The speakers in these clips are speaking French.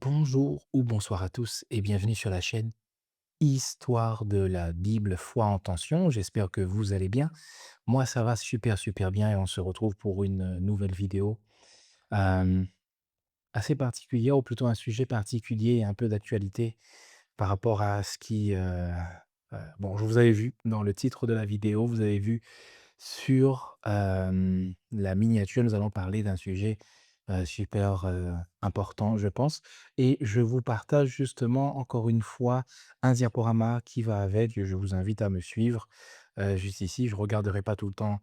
Bonjour ou bonsoir à tous et bienvenue sur la chaîne Histoire de la Bible, foi en tension. J'espère que vous allez bien. Moi, ça va super, super bien et on se retrouve pour une nouvelle vidéo euh, assez particulière ou plutôt un sujet particulier et un peu d'actualité par rapport à ce qui... bon, je vous avais vu dans le titre de la vidéo, vous avez vu sur, la miniature, nous allons parler d'un sujet, super, important, je pense et je vous partage justement, encore une fois, un diaporama qui va avec. Je vous invite à me suivre, juste ici. Je ne regarderai pas tout le temps,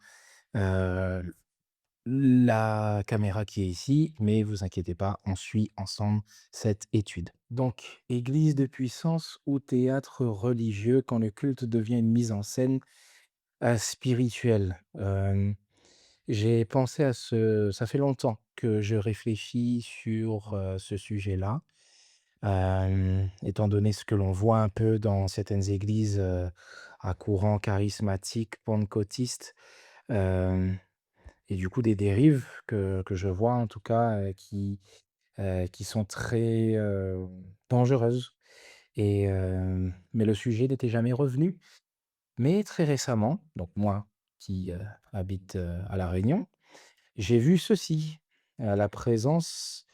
heu, la caméra qui est ici, mais vous inquiétez pas, on suit ensemble cette étude. Donc, église de puissance ou théâtre religieux quand le culte devient une mise en scène, spirituelle? J'ai pensé à ce ça fait longtemps que je réfléchis sur, ce sujet-là, étant donné ce que l'on voit un peu dans certaines églises, à courant charismatique, pentecôtiste, hem et du coup des dérives que je vois en tout cas, qui sont très, dangereuses mais le sujet n'était jamais revenu. Mais très récemment, donc moi qui, habite, à La Réunion, j'ai vu ceci, la présence,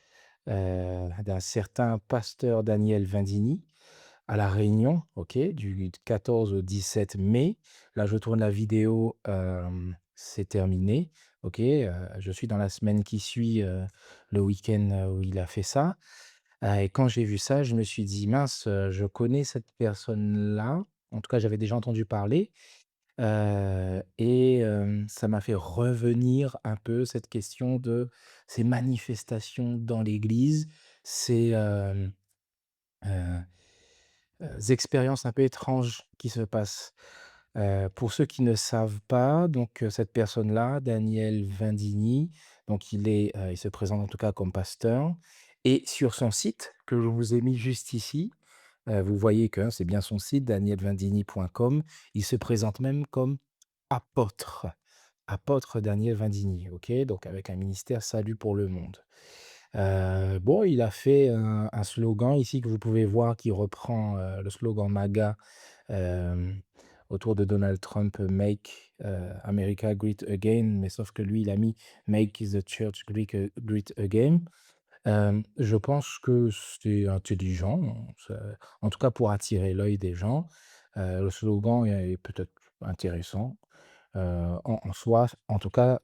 d'un certain pasteur Daniel Vindini à La Réunion, OK, du 14 au 17 mai. Là, je tourne la vidéo, c'est terminé, OK, je suis dans la semaine qui suit, le week-end, où il a fait ça, et quand j'ai vu ça, je me suis dit: «Mince, je connais cette personne-là». En tout cas, j'avais déjà entendu parler. Ça m'a fait revenir un peu cette question de ces manifestations dans l'église, ces, heu, expériences un peu étranges qui se passent. Pour ceux qui ne savent pas, donc, cette personne-là, Daniel Vindini, donc il se présente en tout cas comme pasteur et sur son site que je vous ai mis juste ici, vous voyez que, hein, c'est bien son site danielvindini.com. Il se présente même comme apôtre, apôtre Daniel Vindini, OK? Donc avec un ministère Salut pour le monde. Bon, il a fait un slogan ici que vous pouvez voir qui reprend, le slogan MAGA, hem, autour de Donald Trump, «Make, America Great Again», mais sauf que lui, il a mis «Make the Church Great Again». Je pense que c'est intelligent, en tout cas pour attirer l'œil des gens. Le slogan est peut-être intéressant, en soi, en tout cas,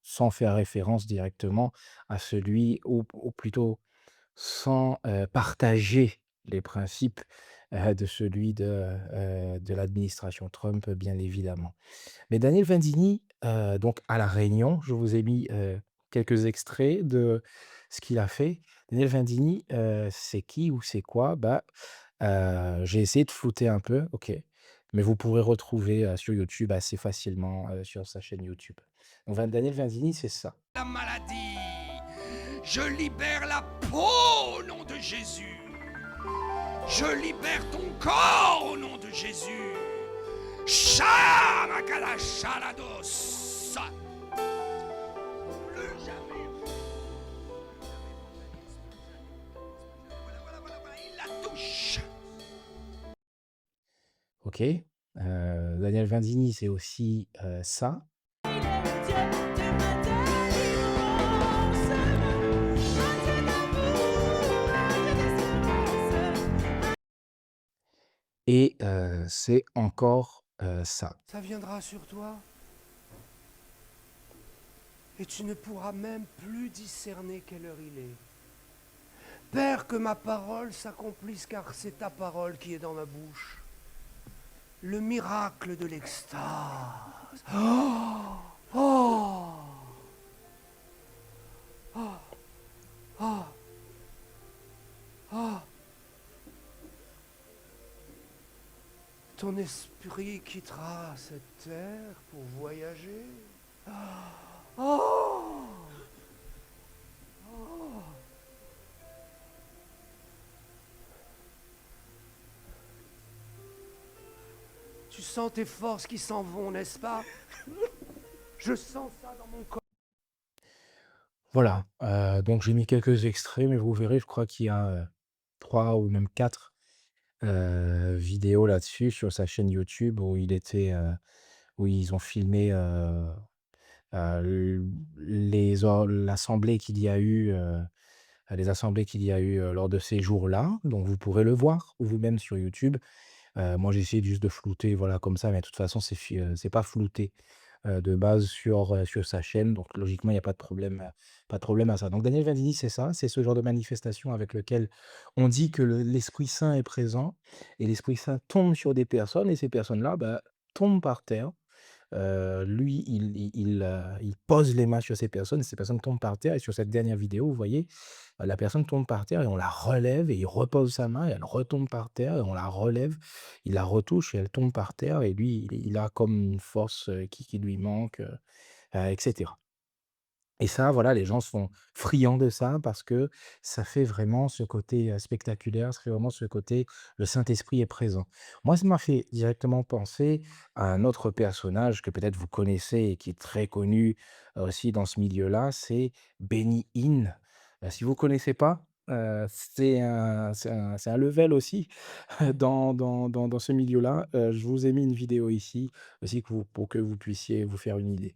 sans faire référence directement à celui ou plutôt sans, partager les principes, de celui de l'administration Trump, bien évidemment. Mais Daniel Vindini, donc à La Réunion, je vous ai mis, quelques extraits de ce qu'il a fait. Daniel Vindini, c'est qui ou c'est quoi? Bah, j'ai essayé de flouter un peu, OK, mais vous pourrez retrouver, sur YouTube assez facilement, sur sa chaîne YouTube. Donc Daniel Vindini, c'est ça. La maladie. Je libère la peau au nom de Jésus. Je libère ton corps au nom de Jésus. Shamakala shalados. Plus jamais. Voilà. Il la touche. OK, Daniel Vindini, c'est aussi, ça. Et c'est encore, ça. Ça viendra sur toi et tu ne pourras même plus discerner quelle heure il est. Père, que ma parole s'accomplisse car c'est ta parole qui est dans ma bouche. Le miracle de l'extase. Oh, oh, oh, oh, oh. Ton esprit quittera cette terre pour voyager. Oh, oh. Tu sens tes forces qui s'en vont, n'est-ce pas? Je sens ça dans mon corps. Voilà, donc j'ai mis quelques extraits, mais vous verrez, je crois qu'il y a, 3 ou même 4 vidéos là-dessus sur sa chaîne YouTube où il était, où ils ont filmé, l les or l'assemblée qu'il y a eu, les assemblées qu'il y a eu, lors de ces jours-là, donc vous pourrez le voir vous-même sur YouTube. Moi j'ai essayé juste de flouter, voilà, comme ça, mais de toute façon c'est pas flouté, de base sur sa chaîne, donc logiquement il y a pas de problème à ça. Donc Daniel Valdini, c'est ça, c'est ce genre de manifestation avec lequel on dit que l'Esprit Saint est présent et l'Esprit Saint tombe sur des personnes et ces personnes-là, bah, tombent par terre. Lui, il pose les mains sur ces personnes et ces personnes tombent par terre et sur cette dernière vidéo, vous voyez, la personne tombe par terre et on la relève et il repose sa main et elle retombe par terre et on la relève, il la retouche et elle tombe par terre et lui, il a comme une force, qui lui manque, et cetera. Et ça, voilà, les gens sont friands de ça parce que ça fait vraiment ce côté, spectaculaire, ça fait vraiment ce côté, le Saint-Esprit est présent. Moi, ça m'a fait directement penser à un autre personnage que peut-être vous connaissez et qui est très connu, aussi dans ce milieu-là, c'est Benny Hinn. Si vous connaissez pas, c'est un level aussi dans ce milieu-là. Je vous ai mis une vidéo ici aussi pour que vous puissiez vous faire une idée.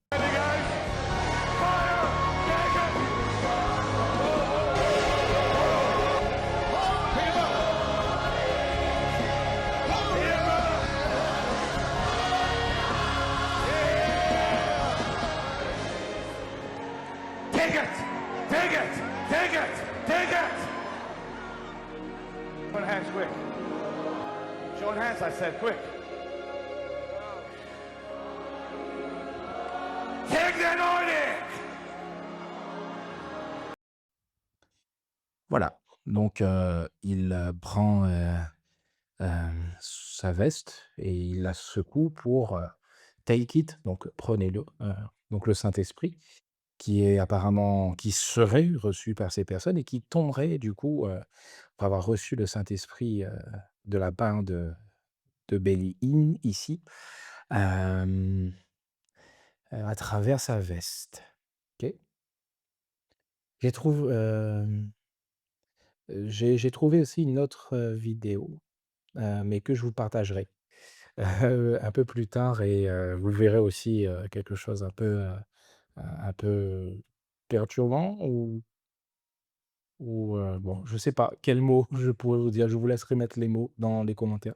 Take it! Take it! Take it! Take it! Join hands quick. Join hands, I said, quick. Take the anointing! Voilà, donc il, prend, sa veste et il la secoue pour, «Take it», donc prenez-le, donc le Saint-Esprit qui serait reçu par ces personnes et qui tomberait du coup, pour avoir reçu le Saint-Esprit, de la part de Belly In ici, hem, à travers sa veste. OK. J'ai trouvé, j'ai trouvé aussi une autre, vidéo, mais que je vous partagerai. Un peu plus tard et vous verrez aussi, quelque chose un peu perturbant ou bon, je sais pas quel mot je pourrais vous dire. Je vous laisserai mettre les mots dans les commentaires.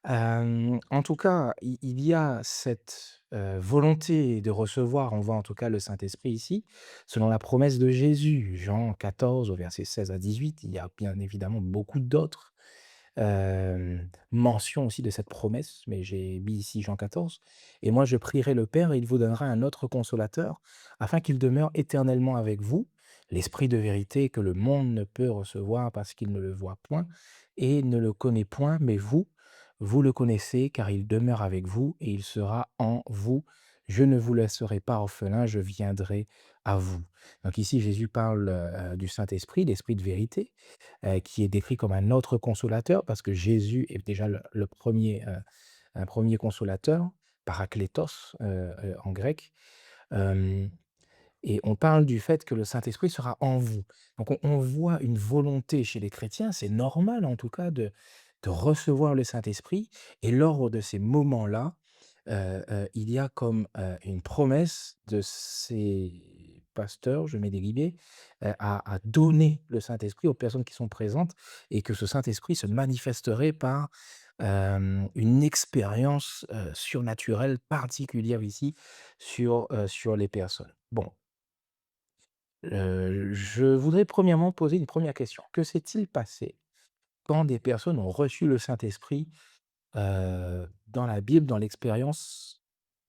En tout cas, il y a cette, volonté de recevoir, on voit en tout cas le Saint-Esprit ici, selon la promesse de Jésus. Jean 14 au verset 16 à 18. Il y a bien évidemment beaucoup d'autres mention aussi de cette promesse, mais j'ai mis ici Jean 14. «Et moi je prierai le Père et il vous donnera un autre consolateur, afin qu'il demeure éternellement avec vous, l'Esprit de vérité que le monde ne peut recevoir parce qu'il ne le voit point et ne le connaît point, mais vous, vous le connaissez car il demeure avec vous et il sera en vous. Je ne vous laisserai pas orphelins, je viendrai à vous». Donc ici Jésus parle, du Saint-Esprit, l'Esprit de vérité, qui est décrit comme un autre consolateur parce que Jésus est déjà le 1er, un premier consolateur, paraklétos, en grec, hem et on parle du fait que le Saint-Esprit sera en vous. Donc on voit une volonté chez les chrétiens, c'est normal en tout cas de recevoir le Saint-Esprit et lors de ces moments-là, il y a comme, une promesse de ces pasteurs, je mets des guillemets, à donner le Saint-Esprit aux personnes qui sont présentes et que ce Saint-Esprit se manifesterait par, une expérience, surnaturelle particulière ici sur les personnes. Bon, je voudrais premièrement poser une première question. Que s'est-il passé quand des personnes ont reçu le Saint-Esprit, dans la Bible, dans l'expérience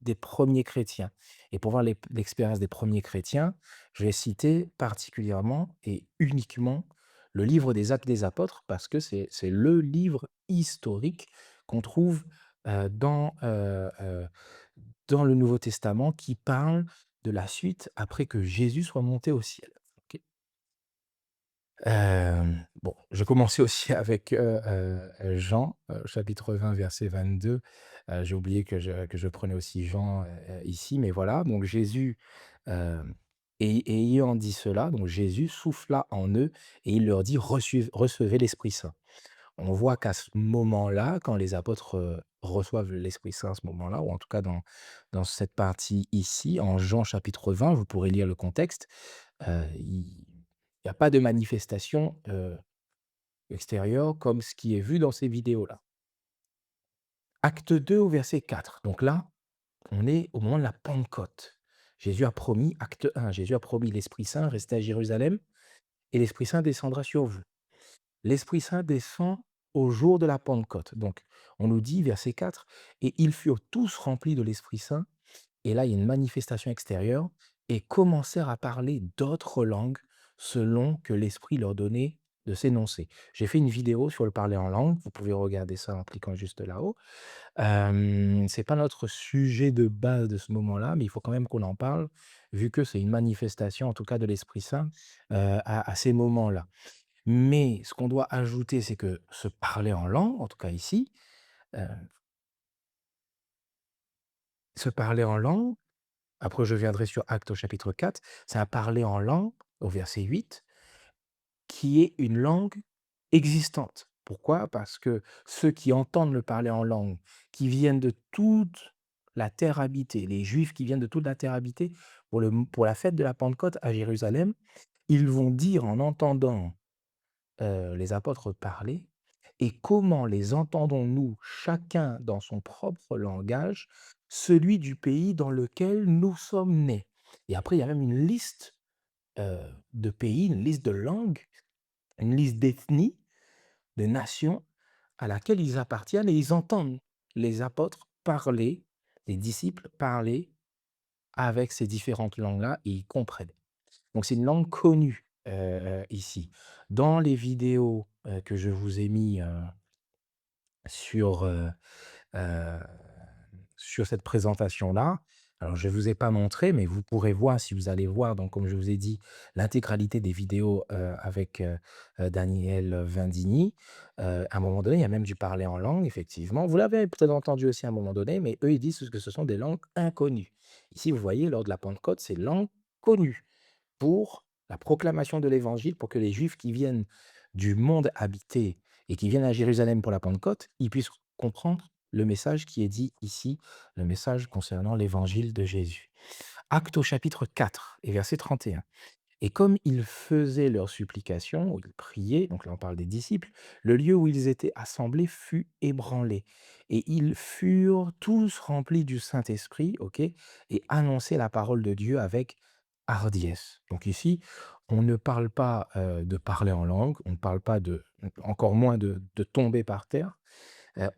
des premiers chrétiens? Et pour voir l'expérience des premiers chrétiens, je vais citer particulièrement et uniquement le livre des Actes des Apôtres parce que c'est le livre historique qu'on trouve, dans le Nouveau Testament qui parle de la suite après que Jésus soit monté au ciel. OK? Bon, je commençais aussi avec, Jean, chapitre 20, verset 22. J'ai oublié que je prenais aussi Jean, ici, mais voilà, donc Jésus, hem, Et ayant dit cela, donc Jésus souffla en eux et il leur dit: «Recevez l'Esprit Saint». On voit qu'à ce moment-là, quand les apôtres, reçoivent l'Esprit Saint à ce moment-là, ou en tout cas dans cette partie ici, en Jean chapitre 20, vous pourrez lire le contexte, il y a pas de manifestation, extérieure comme ce qui est vu dans ces vidéos-là. Acte 2 au verset 4. Donc là, on est au moment de la Pentecôte. Jésus a promis, acte 1, Jésus a promis l'Esprit Saint: «Restez à Jérusalem et l'Esprit Saint descendra sur vous». L'Esprit Saint descend au jour de la Pentecôte. Donc, on nous dit, verset 4, «Et ils furent tous remplis de l'Esprit Saint», et là, il y a une manifestation extérieure, «et commencèrent à parler d'autres langues selon que l'Esprit leur donnait de s'énoncer». J'ai fait une vidéo sur le parler en langue, vous pouvez regarder ça en cliquant juste là-haut. C'est pas notre sujet de base de ce moment-là, mais il faut quand même qu'on en parle, vu que c'est une manifestation, en tout cas de l'Esprit Saint, à ces moments-là. Mais ce qu'on doit ajouter, c'est que se parler en langue, en tout cas ici, heu, se parler en langue, après je viendrai sur Actes au chapitre 4, c'est un parler en langue, au verset 8, qui est une langue existante. Pourquoi? Parce que ceux qui entendent le parler en langue, qui viennent de toute la terre habitée, les Juifs qui viennent de toute la terre habitée pour la fête de la Pentecôte à Jérusalem, ils vont dire en entendant les apôtres parler, et comment les entendons-nous chacun dans son propre langage, celui du pays dans lequel nous sommes nés? Et après il y a même une liste, heu, de pays, une liste de langues, une liste d'ethnies, de nations à laquelle ils appartiennent, et ils entendent les apôtres parler, les disciples parler avec ces différentes langues-là, et ils comprennent. Donc c'est une langue connue, ici. Dans les vidéos, que je vous ai mis, sur, heu, sur cette présentation-là, alors je ne vous ai pas montré, mais vous pourrez voir si vous allez voir, donc comme je vous ai dit, l'intégralité des vidéos, avec, Daniel Vindini. À un moment donné, il y a même du parler en langue, effectivement. Vous l'avez peut-être entendu aussi à un moment donné, mais eux, ils disent que ce sont des langues inconnues. Ici, vous voyez, lors de la Pentecôte, c'est langue connue pour la proclamation de l'évangile, pour que les Juifs qui viennent du monde habité et qui viennent à Jérusalem pour la Pentecôte, ils puissent comprendre le message qui est dit ici, le message concernant l'évangile de Jésus. Actes au chapitre 4 et verset 31. Et comme ils faisaient leurs supplications, ou ils priaient, donc là on parle des disciples, le lieu où ils étaient assemblés fut ébranlé. Et ils furent tous remplis du Saint-Esprit, ok, et annonçaient la parole de Dieu avec hardiesse. Donc ici, on ne parle pas de parler en langue, on ne parle pas de, encore moins de tomber par terre,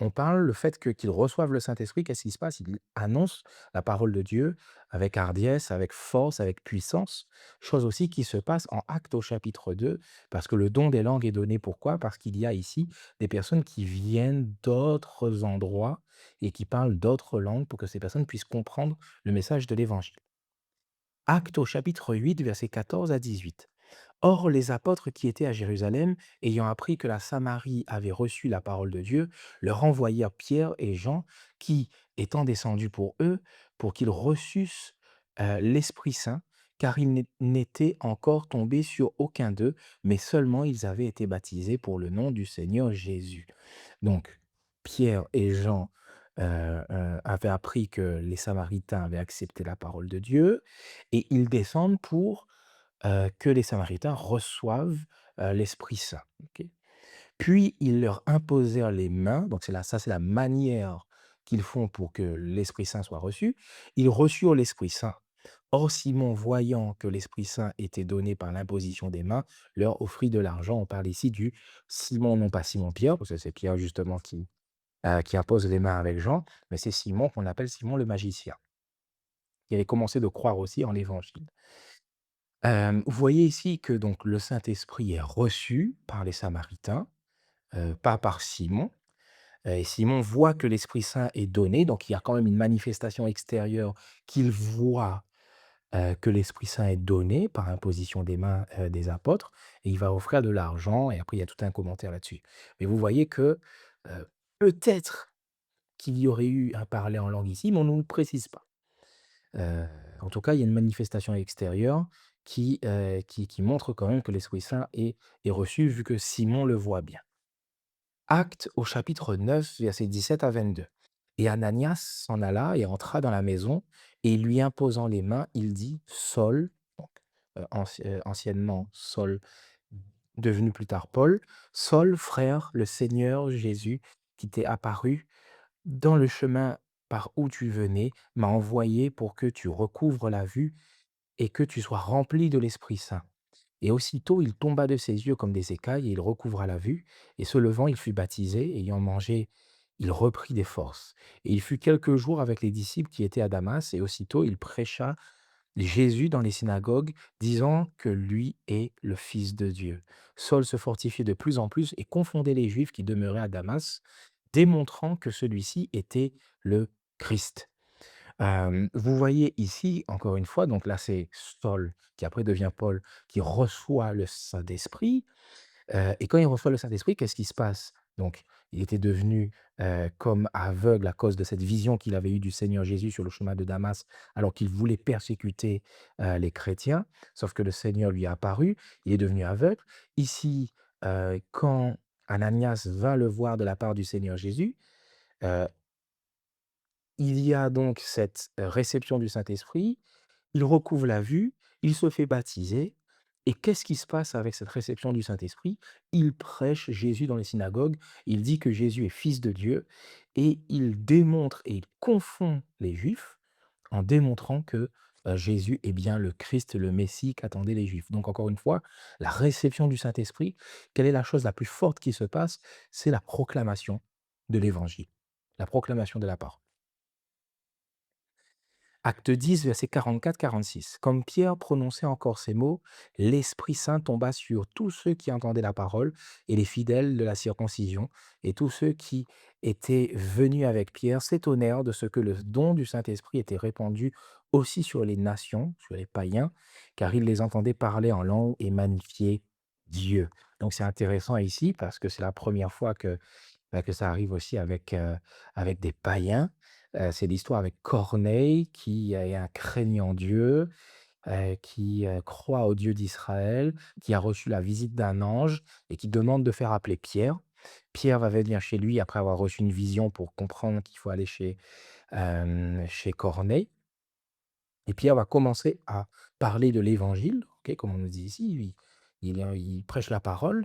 on parle le fait qu'ils reçoivent le Saint-Esprit, qu'est-ce qui se passe? Ils annoncent la parole de Dieu avec hardiesse, avec force, avec puissance. Chose aussi qui se passe en Actes au chapitre 2, parce que le don des langues est donné. Pourquoi? Parce qu'il y a ici des personnes qui viennent d'autres endroits et qui parlent d'autres langues pour que ces personnes puissent comprendre le message de l'Évangile. Actes au chapitre 8, versets 14 à 18. Or, les apôtres qui étaient à Jérusalem, ayant appris que la Samarie avait reçu la parole de Dieu, leur envoyèrent Pierre et Jean, qui, étant descendus pour eux, pour qu'ils reçussent l'Esprit Saint, car ils n'étaient encore tombés sur aucun d'eux, mais seulement ils avaient été baptisés pour le nom du Seigneur Jésus. Donc, Pierre et Jean avaient appris que les Samaritains avaient accepté la parole de Dieu, et ils descendent pour que les Samaritains reçoivent, l'Esprit Saint, OK? Puis ils leur imposèrent les mains, donc c'est la manière qu'ils font pour que l'Esprit Saint soit reçu. Ils reçurent l'Esprit Saint. Or Simon, voyant que l'Esprit Saint était donné par l'imposition des mains, leur offrit de l'argent. On parle ici du Simon, non pas Simon-Pierre, parce que c'est Pierre justement qui impose les mains avec Jean, mais c'est Simon qu'on appelle Simon le magicien, qui avait commencé de croire aussi en l'Évangile. Vous voyez ici que donc le Saint-Esprit est reçu par les Samaritains, pas par Simon, et Simon voit que l'Esprit Saint est donné, donc il y a quand même une manifestation extérieure qu'il voit, que l'Esprit Saint est donné par imposition des mains, des apôtres, et il va offrir de l'argent, et après il y a tout un commentaire là-dessus. Mais vous voyez que, peut-être qu'il y aurait eu un parler en langue ici, mais on ne nous le précise pas. Heu, En tout cas, il y a une manifestation extérieure qui montre quand même que l'Esprit Saint est reçu, vu que Simon le voit bien. Actes au chapitre 9, versets 17 à 22. Et Ananias s'en alla et entra dans la maison, et lui imposant les mains, il dit: Saul, donc, anciennement Saul, devenu plus tard Paul, Saul, frère, le Seigneur Jésus, qui t'est apparu dans le chemin par où tu venais, m'a envoyé pour que tu recouvres la vue et que tu sois rempli de l'Esprit Saint. Et aussitôt il tomba de ses yeux comme des écailles, et il recouvra la vue, et se levant, il fut baptisé, ayant mangé, il reprit des forces. Et il fut quelques jours avec les disciples qui étaient à Damas, et aussitôt il prêcha Jésus dans les synagogues, disant que lui est le Fils de Dieu. Saul se fortifiait de plus en plus et confondait les Juifs qui demeuraient à Damas, démontrant que celui-ci était le Christ. Vous voyez ici, encore une fois, donc là c'est Saul, qui après devient Paul, qui reçoit le Saint-Esprit. Et quand il reçoit le Saint-Esprit, qu'est-ce qui se passe? Donc, il était devenu, comme aveugle à cause de cette vision qu'il avait eue du Seigneur Jésus sur le chemin de Damas, alors qu'il voulait persécuter, les chrétiens, sauf que le Seigneur lui est apparu, il est devenu aveugle. Ici, quand Ananias vint le voir de la part du Seigneur Jésus, heu, il y a donc cette, réception du Saint-Esprit, il recouvre la vue, il se fait baptiser, et qu'est-ce qui se passe avec cette réception du Saint-Esprit? Il prêche Jésus dans les synagogues, il dit que Jésus est fils de Dieu, et il démontre et il confond les Juifs en démontrant que, Jésus est bien le Christ, le Messie qu'attendaient les Juifs. Donc encore une fois, la réception du Saint-Esprit, quelle est la chose la plus forte qui se passe? C'est la proclamation de l'Évangile, la proclamation de la parole. Acte 10, versets 44-46. Comme Pierre prononçait encore ces mots, l'Esprit Saint tomba sur tous ceux qui entendaient la parole, et les fidèles de la circoncision, et tous ceux qui étaient venus avec Pierre s'étonnèrent de ce que le don du Saint-Esprit était répandu aussi sur les nations, sur les païens, car ils les entendaient parler en langue et magnifier Dieu. Donc c'est intéressant ici parce que c'est la première fois que ça arrive aussi avec des païens. C'est l'histoire avec Corneille qui est un craignant Dieu, qui, croit au Dieu d'Israël, qui a reçu la visite d'un ange et qui demande de faire appeler Pierre. Pierre va venir chez lui après avoir reçu une vision pour comprendre qu'il faut aller chez Corneille, et Pierre va commencer à parler de l'Évangile, OK, comme on nous dit ici. Il prêche la parole,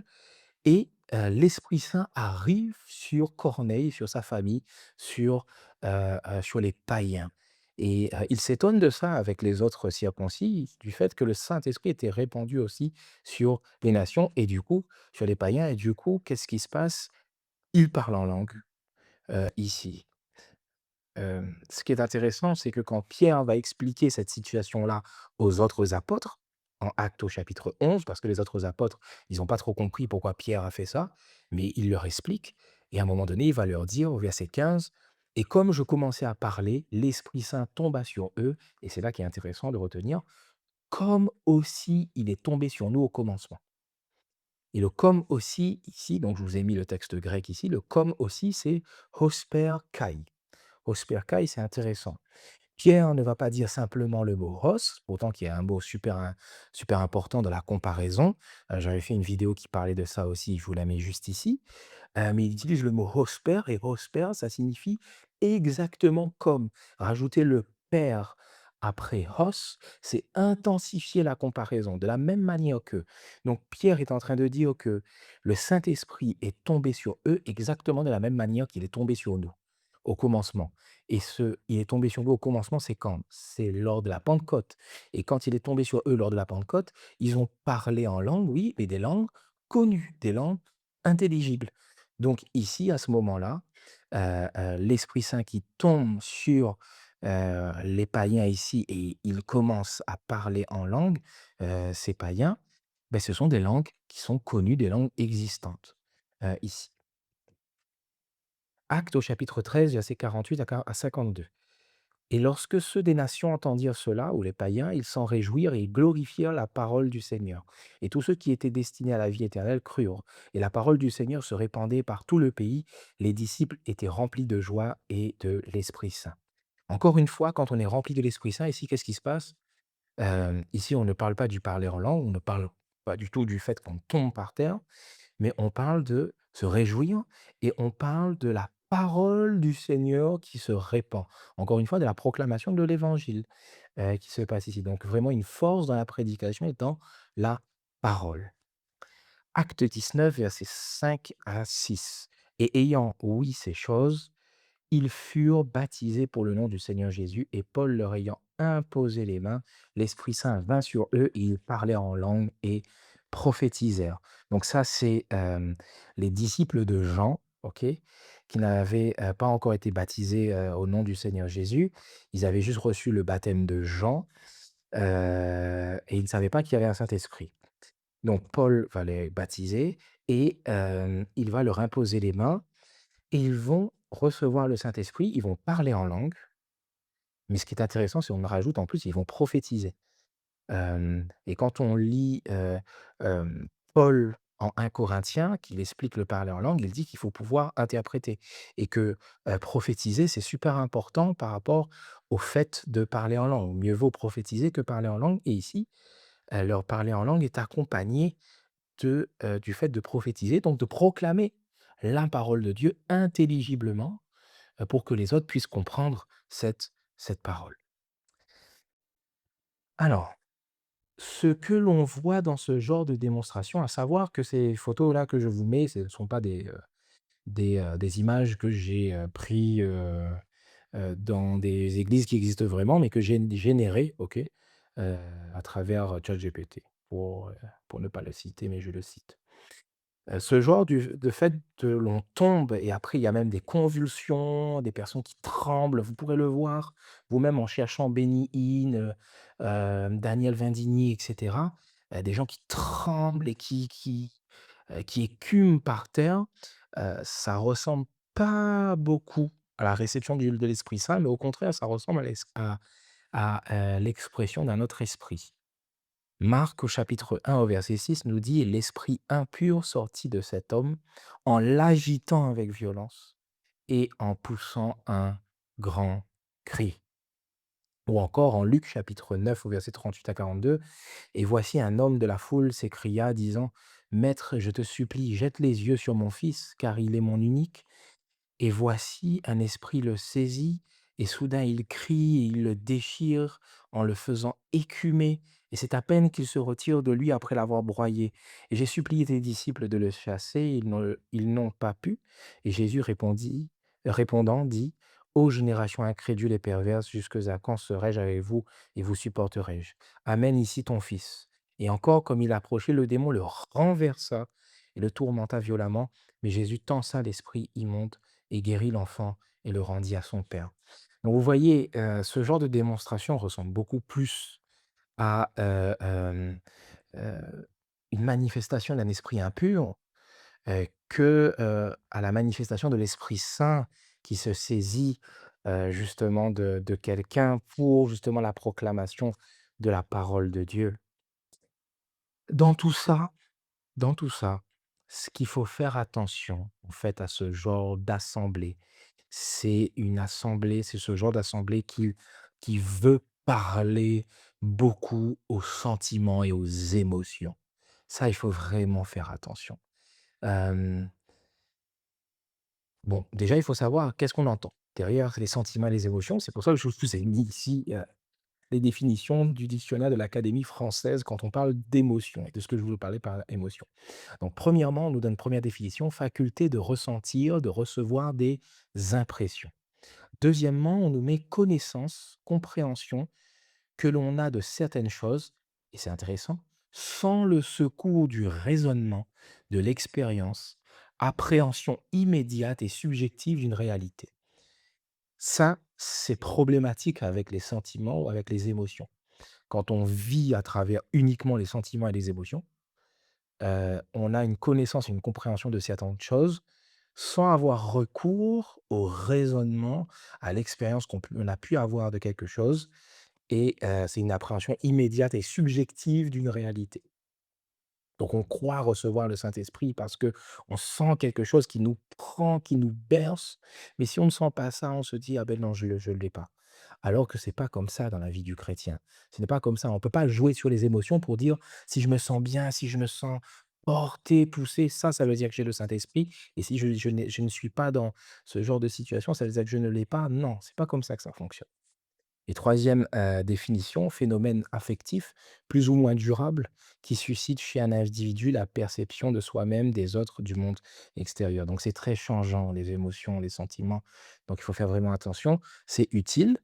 et l'Esprit Saint arrive sur Corneille, sur sa famille, sur les païens, et il s'étonne de ça avec les autres circoncis, du fait que le Saint-Esprit était répandu aussi sur les nations et du coup, sur les païens, et du coup, qu'est-ce qui se passe? Ils parlent en langue, ici. Ce qui est intéressant, c'est que quand Pierre va expliquer cette situation-là aux autres apôtres, en Actes au chapitre 11, parce que les autres apôtres, ils n'ont pas trop compris pourquoi Pierre a fait ça, mais il leur explique, et à un moment donné, il va leur dire au verset 15: «Et comme je commençais à parler, l'Esprit Saint tomba sur eux», et c'est là qui est intéressant de retenir, «comme aussi il est tombé sur nous au commencement». Et le «comme aussi» ici, donc je vous ai mis le texte grec ici, le «comme aussi» c'est «hosper kai». Hosper kai, c'est intéressant. Pierre ne va pas dire simplement le mot «hos», pourtant qui est un mot super important dans la comparaison. J'avais fait une vidéo qui parlait de ça aussi, je vous la mets juste ici. Mais il utilise le mot «hosper», et «hosper», ça signifie exactement comme. Rajouter le «per» après «hos», c'est intensifier la comparaison, de la même manière que. Donc Pierre est en train de dire que le Saint-Esprit est tombé sur eux exactement de la même manière qu'il est tombé sur nous, au commencement. Et il est tombé sur nous au commencement, c'est quand? C'est lors de la Pentecôte. Et quand il est tombé sur eux lors de la Pentecôte, ils ont parlé en langue, oui, mais des langues connues, des langues intelligibles. Donc ici, à ce moment-là, l'Esprit Saint qui tombe sur, les païens ici, et ils commencent à parler en langue, ces païens, beh, ce sont des langues qui sont connues, des langues existantes, ici. Actes au chapitre 13, versets 48 à 52. Et lorsque ceux des nations entendirent cela, ou les païens, ils s'en réjouirent et ils glorifièrent la parole du Seigneur. Et tous ceux qui étaient destinés à la vie éternelle crurent. Et la parole du Seigneur se répandait par tout le pays. Les disciples étaient remplis de joie et de l'Esprit Saint. Encore une fois, quand on est rempli de l'Esprit Saint, ici, qu'est-ce qui se passe? Ici, on ne parle pas du parler en langue, on ne parle pas du tout du fait qu'on tombe par terre, mais on parle de se réjouir et on parle de la parole du Seigneur qui se répand. Encore une fois, de la proclamation de l'évangile, qui se passe ici. Donc vraiment une force dans la prédication et dans la parole. Acte 19, versets 5 à 6. Et ayant ouï ces choses, ils furent baptisés pour le nom du Seigneur Jésus, et Paul leur ayant imposé les mains, l'Esprit Saint vint sur eux et ils parlaient en langue et prophétisèrent. Donc ça, c'est les disciples de Jean, ok, qui n'avaient pas encore été baptisés au nom du Seigneur Jésus. Ils avaient juste reçu le baptême de Jean et ils ne savaient pas qu'il y avait un Saint-Esprit. Donc Paul va les baptiser et il va leur imposer les mains et ils vont recevoir le Saint-Esprit, ils vont parler en langue, mais ce qui est intéressant, c'est qu'on rajoute en plus, ils vont prophétiser. Et quand on lit, Paul en 1 Corinthiens, qu'il explique le parler en langue, il dit qu'il faut pouvoir interpréter et que, prophétiser, c'est super important par rapport au fait de parler en langue. Mieux vaut prophétiser que parler en langue et ici, leur parler en langue est accompagné du fait de prophétiser, donc de proclamer la parole de Dieu intelligiblement, pour que les autres puissent comprendre cette parole. Alors, ce que l'on voit dans ce genre de démonstration, à savoir que ces photos-là que je vous mets, ce ne sont pas des images que j'ai, pris, dans des églises qui existent vraiment, mais que j'ai générées, OK, à travers, ChatGPT pour ne pas le citer, mais je le cite. Ce genre de fait que l'on tombe et après il y a même des convulsions, des personnes qui tremblent, vous pourrez le voir vous-même en cherchant Benny Hinn, Daniel Vindini et cetera. Des gens qui tremblent et qui écument par terre, ça ressemble pas beaucoup à la réception du de l'Esprit Saint, mais au contraire, ça ressemble à l'expression d'un autre esprit. Marc au chapitre 1 au verset 6 nous dit: «L'esprit impur sortit de cet homme en l'agitant avec violence et en poussant un grand cri». Ou encore en Luc chapitre 9 au verset 38 à 42: «Et voici un homme de la foule s'écria disant: Maître, je te supplie, jette les yeux sur mon fils, car il est mon unique. Et voici un esprit le saisit, et soudain il crie et il le déchire en le faisant écumer, et c'est à peine qu'il se retire de lui après l'avoir broyé. Et j'ai supplié tes disciples de le chasser, ils n'ont pas pu. Et Jésus répondant, dit: Ô génération incrédule et perverse, jusque à quand serai-je avec vous et vous supporterai-je? Amène ici ton fils. Et encore, comme il approchait, le démon le renversa et le tourmenta violemment. Mais Jésus tensa l'esprit immonde et guérit l'enfant et le rendit à son père. Donc vous voyez, ce genre de démonstration ressemble beaucoup plus à, une manifestation d'un esprit impur, à la manifestation de l'Esprit Saint qui se saisit, justement de quelqu'un pour justement la proclamation de la parole de Dieu. Dans tout ça Dans tout ça, ce qu'il faut faire attention, en fait, à ce genre d'assemblée, c'est ce genre d'assemblée qui veut parler beaucoup aux sentiments et aux émotions. Ça, il faut vraiment faire attention. Hem, bon, déjà, il faut savoir qu'est-ce qu'on entend derrière les sentiments et les émotions. C'est pour ça que je vous ai mis ici, les définitions du dictionnaire de l'Académie française quand on parle d'émotion et de ce que je vous parlais par émotion. Donc, premièrement, on nous donne première définition, faculté de ressentir, de recevoir des impressions. Deuxièmement, on nous met connaissance, compréhension que l'on a de certaines choses, et c'est intéressant, sans le secours du raisonnement, de l'expérience, appréhension immédiate et subjective d'une réalité. Ça, c'est problématique avec les sentiments ou avec les émotions. Quand on vit à travers uniquement les sentiments et les émotions, on a une connaissance, une compréhension de certaines choses, sans avoir recours au raisonnement, à l'expérience on a pu avoir de quelque chose et c'est une appréhension immédiate et subjective d'une réalité. Donc on croit recevoir le Saint-Esprit parce que on sent quelque chose qui nous prend, qui nous berce, mais si on ne sent pas ça, on se dit: «Ah ben non, je ne l'ai pas». Alors que c'est pas comme ça dans la vie du chrétien. Ce n'est pas comme ça. On peut pas jouer sur les émotions pour dire: «Si je me sens bien, si je me sens porté, poussé, ça veut dire que j'ai le Saint-Esprit et si je ne suis pas dans ce genre de situation, ça veut dire que je ne l'ai pas». Non, c'est pas comme ça que ça fonctionne. Et troisième définition, phénomène affectif, plus ou moins durable, qui suscite chez un individu la perception de soi-même, des autres, du monde extérieur. Donc c'est très changeant, les émotions, les sentiments. Donc il faut faire vraiment attention. C'est utile.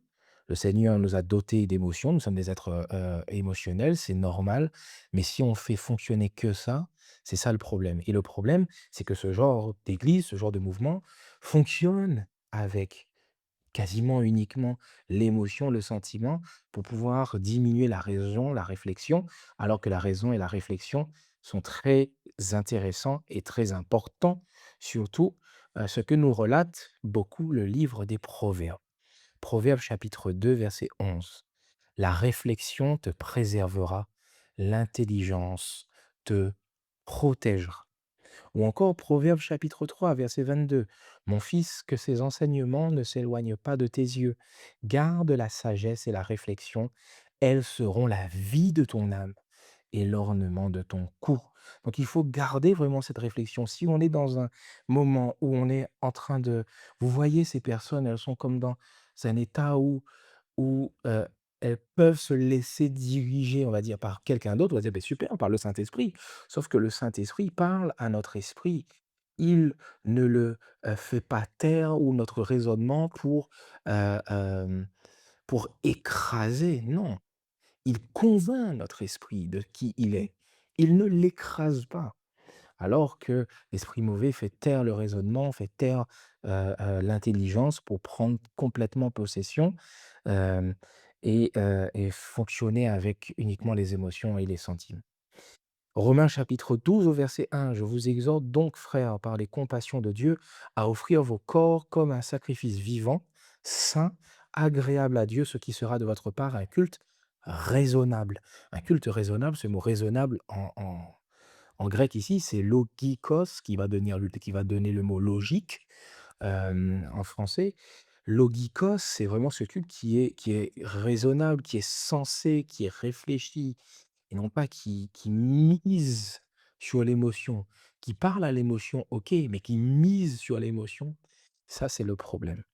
Le Seigneur nous a dotés d'émotions. Nous sommes des êtres émotionnels, c'est normal. Mais si on fait fonctionner que ça, c'est ça le problème. Et le problème, c'est que ce genre d'église, ce genre de mouvement fonctionne avec quasiment uniquement l'émotion, le sentiment, pour pouvoir diminuer la raison, la réflexion, alors que la raison et la réflexion sont très intéressants et très importants, surtout, ce que nous relate beaucoup le livre des Proverbes. Proverbes chapitre 2 verset 11. La réflexion te préservera, l'intelligence te protégera. Ou encore Proverbe chapitre 3 verset 22. Mon fils, que ces enseignements ne s'éloignent pas de tes yeux. Garde la sagesse et la réflexion, elles seront la vie de ton âme et l'ornement de ton cou. Donc il faut garder vraiment cette réflexion. Si on est dans un moment où on est en train de... Vous voyez ces personnes, elles sont comme dans un état où elles peuvent se laisser diriger, on va dire, par quelqu'un d'autre. On va dire: «Beh, super, par le Saint-Esprit». Sauf que le Saint-Esprit parle à notre esprit. Il ne le fait pas taire ou notre raisonnement heu, hem, pour écraser, non. Il convainc notre esprit de qui il est. Il ne l'écrase pas. Alors que l'esprit mauvais fait taire le raisonnement, fait taire, l'intelligence pour prendre complètement possession, hem et fonctionner avec uniquement les émotions et les sentiments. Romains chapitre 12 au verset 1: «Je vous exhorte donc, frères, par les compassions de Dieu, à offrir vos corps comme un sacrifice vivant, saint, agréable à Dieu, ce qui sera de votre part un culte raisonnable». Un culte raisonnable, ce mot raisonnable en grec ici, c'est logikos qui va donner le mot logique, en français. Logikos, c'est vraiment ce culte qui est raisonnable, qui est sensé, qui est réfléchi et non pas qui mise sur l'émotion, qui parle à l'émotion, OK, mais qui mise sur l'émotion, ça, c'est le problème.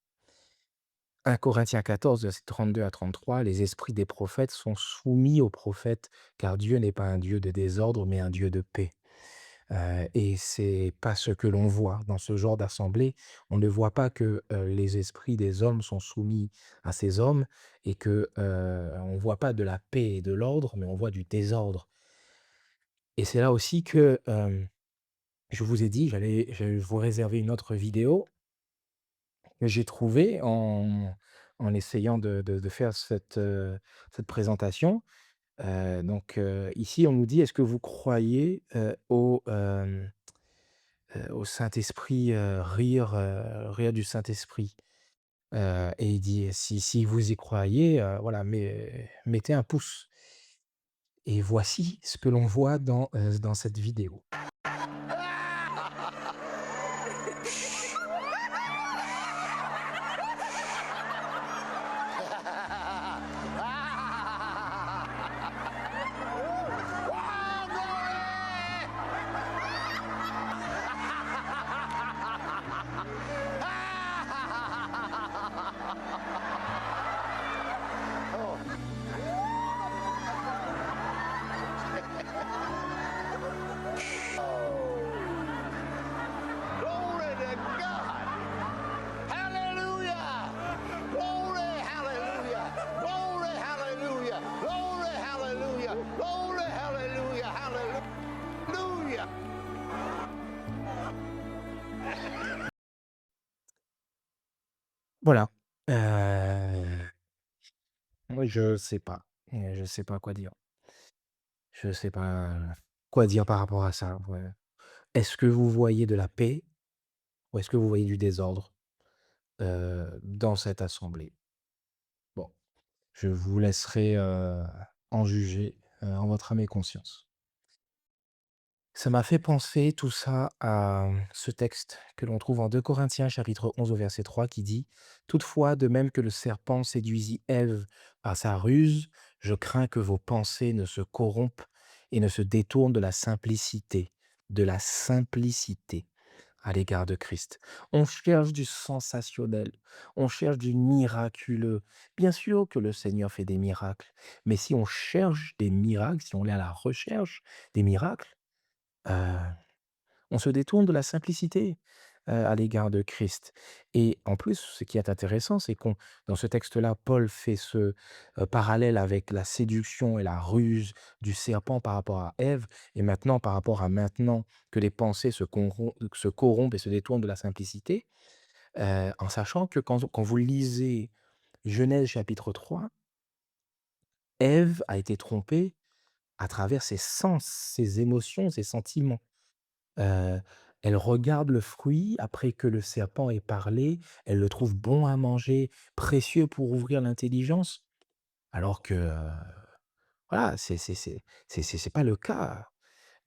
1 Corinthiens 14, versets 32 à 33: «Les esprits des prophètes sont soumis aux prophètes, car Dieu n'est pas un Dieu de désordre, mais un Dieu de paix». Et c'est pas ce que l'on voit dans ce genre d'assemblée. On ne voit pas que, les esprits des hommes sont soumis à ces hommes et que, on voit pas de la paix et de l'ordre, mais on voit du désordre. Et c'est là aussi que, je vous ai dit, je vais vous réserver une autre vidéo que j'ai trouvée en essayant de faire cette présentation. Ici, on nous dit: «Est-ce que vous croyez, au Saint-Esprit, rire du Saint-Esprit?» Et il dit: «Si vous y croyez, voilà, mettez un pouce». Et voici ce que l'on voit dans cette vidéo. Glory to God. Hallelujah. Glory, hallelujah. Glory, hallelujah. Glory, hallelujah. Glory, hallelujah. Hallelujah. Voilà. Moi, je sais pas quoi dire. Je sais pas quoi dire par rapport à ça, ouais. Est-ce que vous voyez de la paix ou est-ce que vous voyez du désordre, dans cette assemblée? Bon, je vous laisserai, en juger, en votre âme et conscience. Ça m'a fait penser tout ça à ce texte que l'on trouve en 2 Corinthiens chapitre 11 au verset 3 qui dit: «Toutefois, de même que le serpent séduisit Ève par sa ruse, je crains que vos pensées ne se corrompent et ne se détournent de la simplicité à l'égard de Christ». On cherche du sensationnel, on cherche du miraculeux. Bien sûr que le Seigneur fait des miracles, mais si on cherche des miracles, si on est à la recherche des miracles, Heu, on se détourne de la simplicité, à l'égard de Christ et en plus, ce qui est intéressant, c'est qu'on dans ce texte-là, Paul fait ce, parallèle avec la séduction et la ruse du serpent par rapport à Ève et maintenant par rapport à maintenant que les pensées se corrompent et se détournent de la simplicité, en sachant que quand vous lisez Genèse chapitre 3, Ève a été trompée à travers ses sens, ses émotions, ses sentiments. Heu, Elle regarde le fruit après que le serpent ait parlé, elle le trouve bon à manger, précieux pour ouvrir l'intelligence, alors que, voilà, c'est pas le cas.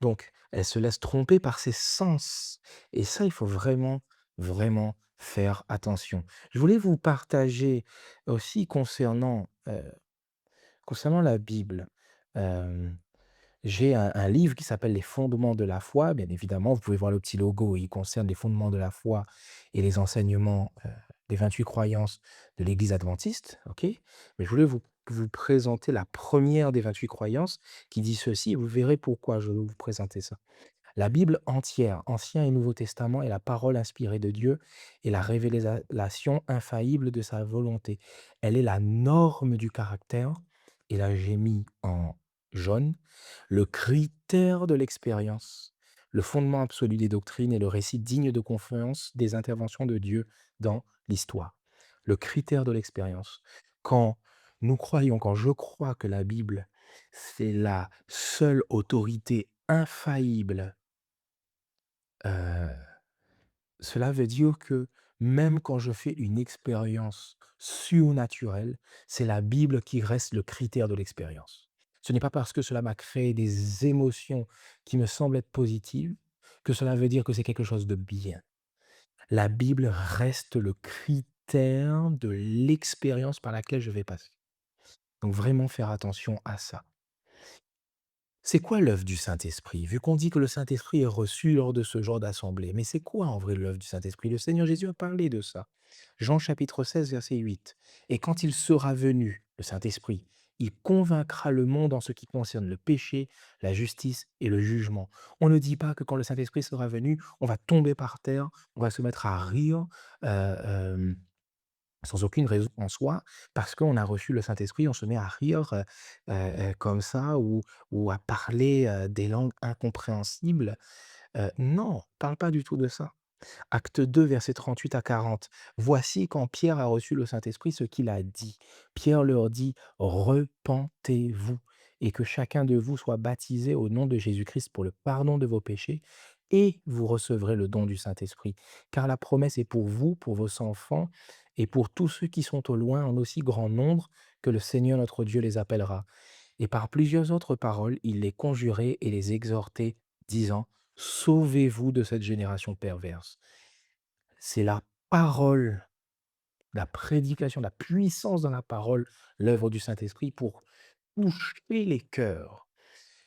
Donc elle se laisse tromper par ses sens et ça, il faut vraiment, vraiment faire attention. Je voulais vous partager aussi concernant la Bible, hem j'ai un livre qui s'appelle «Les fondements de la foi». Bien évidemment, vous pouvez voir le petit logo, il concerne les fondements de la foi et les enseignements, des 28 croyances de l'Église adventiste, OK? Mais je voulais vous présenter la première des 28 croyances qui dit ceci et vous verrez pourquoi je veux vous présenter ça. La Bible entière, Ancien et Nouveau Testament, est la parole inspirée de Dieu et la révélation infaillible de sa volonté. Elle est la norme du caractère et là j'ai mis en jaune le critère de l'expérience, le fondement absolu des doctrines et le récit digne de confiance des interventions de Dieu dans l'histoire. Le critère de l'expérience. Quand quand je crois que la Bible, c'est la seule autorité infaillible, heu, cela veut dire que même quand je fais une expérience surnaturelle, c'est la Bible qui reste le critère de l'expérience. Ce n'est pas parce que cela m'a créé des émotions qui me semblent être positives, que cela veut dire que c'est quelque chose de bien. La Bible reste le critère de l'expérience par laquelle je vais passer. Donc vraiment faire attention à ça. C'est quoi l'œuvre du Saint-Esprit? Vu qu'on dit que le Saint-Esprit est reçu lors de ce genre d'assemblée, mais c'est quoi en vrai l'œuvre du Saint-Esprit? Le Seigneur Jésus a parlé de ça. Jean chapitre 16 verset 8. Et quand il sera venu, le Saint-Esprit, il convaincra le monde en ce qui concerne le péché, la justice et le jugement. On ne dit pas que quand le Saint-Esprit sera venu, on va tomber par terre, on va se mettre à rire, euh, sans aucune raison en soi, parce qu'on a reçu le Saint-Esprit, on se met à rire, comme ça ou à parler, des langues incompréhensibles. Non, parle pas du tout de ça. Acte 2, versets 38 à 40. Voici quand Pierre a reçu le Saint-Esprit ce qu'il a dit. Pierre leur dit: «Repentez-vous et que chacun de vous soit baptisé au nom de Jésus-Christ pour le pardon de vos péchés et vous recevrez le don du Saint-Esprit. Car la promesse est pour vous, pour vos enfants et pour tous ceux qui sont au loin en aussi grand nombre que le Seigneur notre Dieu les appellera.» Et par plusieurs autres paroles, il les conjurait et les exhortait, disant: «Sauvez-vous de cette génération perverse.» C'est la parole, la prédication, la puissance dans la parole, l'œuvre du Saint-Esprit pour toucher les cœurs.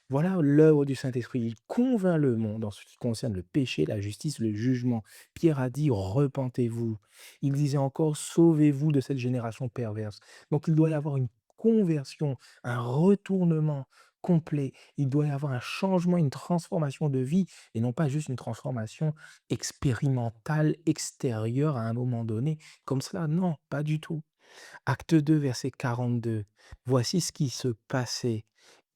Voilà l'œuvre du Saint-Esprit. Il convainc le monde en ce qui concerne le péché, la justice, le jugement. Pierre a dit: «Repentez-vous». Il disait encore: «Sauvez-vous de cette génération perverse». Donc il doit y avoir une conversion, un retournement complet. Il doit y avoir un changement, une transformation de vie et non pas juste une transformation expérimentale, extérieure à un moment donné, comme cela. Non, pas du tout. Acte 2, verset 42. Voici ce qui se passait.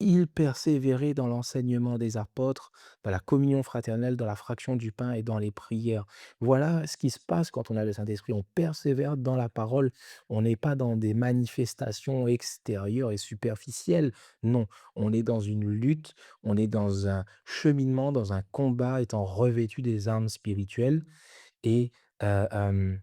Il persévérait dans l'enseignement des apôtres, dans la communion fraternelle, dans la fraction du pain et dans les prières. Voilà ce qui se passe quand on a le Saint-Esprit. On persévère dans la parole. On n'est pas dans des manifestations extérieures et superficielles. Non, on est dans une lutte, on est dans un cheminement, dans un combat, étant revêtu des armes spirituelles et euh, euh,